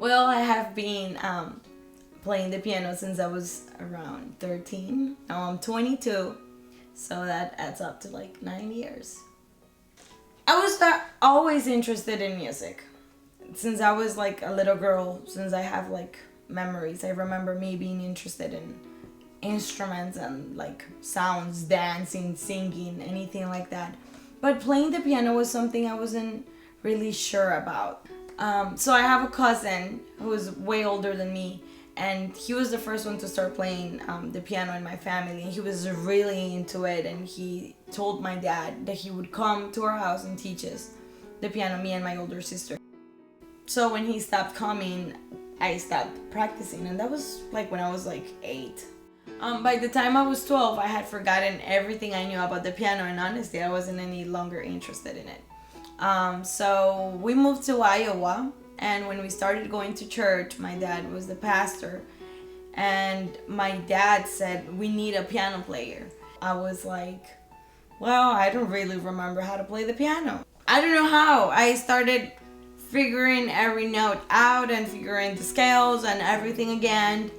Well, I have been playing the piano since I was around 13. Now I'm 22, so that adds up to like 9 years. I was always interested in music. Since I was like a little girl, since I have like memories, I remember me being interested in instruments and like sounds, dancing, singing, anything like that. But playing the piano was something I wasn't really sure about. So I have a cousin who is way older than me, and he was the first one to start playing the piano in my family. He was really into it, and he told my dad that he would come to our house and teach us the piano, me and my older sister. So when he stopped coming, I stopped practicing, and that was like when I was like 8. By the time I was 12, I had forgotten everything I knew about the piano, and honestly, I wasn't any longer interested in it. So we moved to Iowa, and when we started going to church, my dad was the pastor, and my dad said, we need a piano player. I was like, well, I don't really remember how to play the piano. I don't know how. I started figuring every note out and figuring the scales and everything again.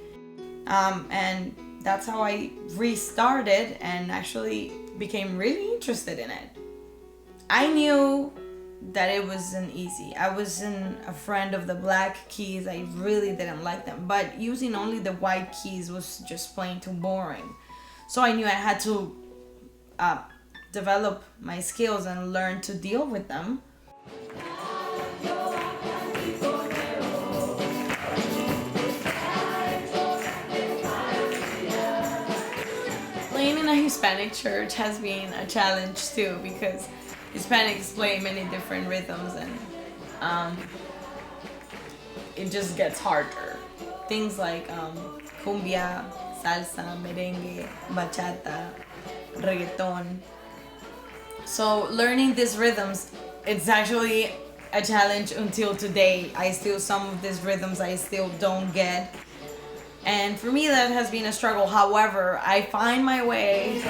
And that's how I restarted and actually became really interested in it. I knew that it wasn't easy. I wasn't a friend of the black keys. I really didn't like them. But using only the white keys was just plain too boring. So I knew I had to develop my skills and learn to deal with them. Playing in a Hispanic church has been a challenge too, because Hispanics play many different rhythms, and it just gets harder. Things like cumbia, salsa, merengue, bachata, reggaeton. So learning these rhythms, it's actually a challenge until today. Some of these rhythms I still don't get. And for me, that has been a struggle. However, I find my way.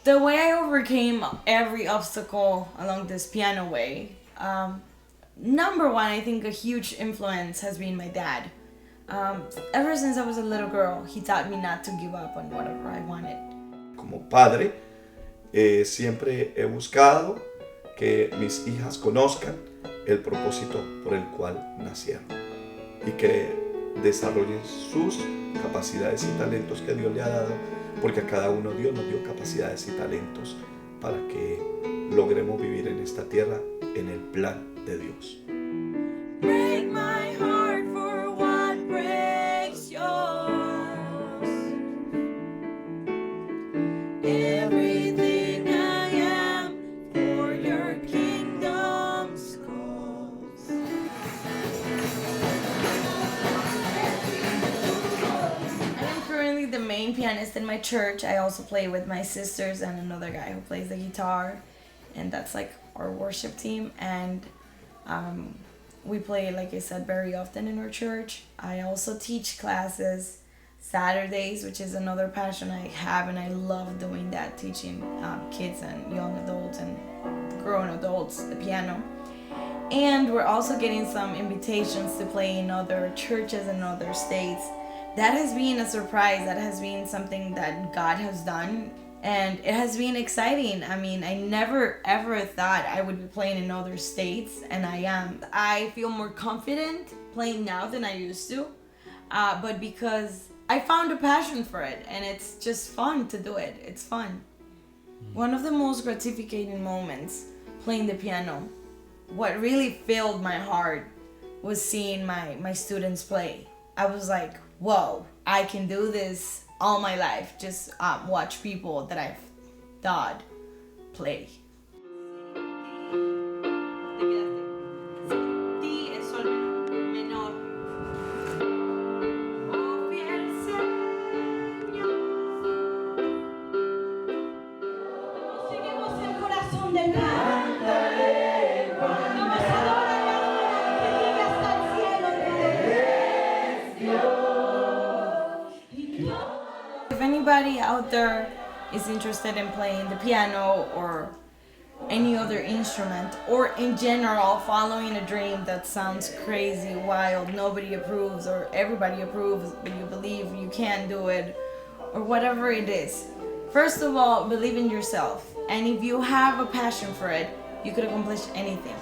The way I overcame every obstacle along this piano way, number one, I think a huge influence has been my dad. Ever since I was a little girl, he taught me not to give up on whatever I wanted. Como padre, siempre he buscado que mis hijas conozcan el propósito por el cual nacieron y que desarrollen sus capacidades y talentos que Dios le ha dado, porque a cada uno Dios nos dio capacidades y talentos para que logremos vivir en esta tierra en el plan de Dios. Break my heart for what breaks yours. Everything I am for your kingdom's cause. I am currently the main pianist in my church. I also play with my sisters and another guy who plays the guitar, and that's like our worship team. And we play, like I said, very often in our church. I also teach classes Saturdays, which is another passion I have, and I love doing that, teaching kids and young adults and grown adults the piano. And we're also getting some invitations to play in other churches in other states. That has been a surprise. That has been something that God has done, and it has been exciting. I mean, I never ever thought I would be playing in other states, and I am. I feel more confident playing now than I used to, but because I found a passion for it, and it's just fun to do it. It's fun. One of the most gratificating moments playing the piano, what really filled my heart, was seeing my students play. I was like, whoa, I can do this all my life. Just watch people that I've thought play. If anybody out there is interested in playing the piano or any other instrument, or in general following a dream that sounds crazy, wild, nobody approves, or everybody approves but you believe you can do it, or whatever it is, first of all, believe in yourself. And if you have a passion for it, you could accomplish anything.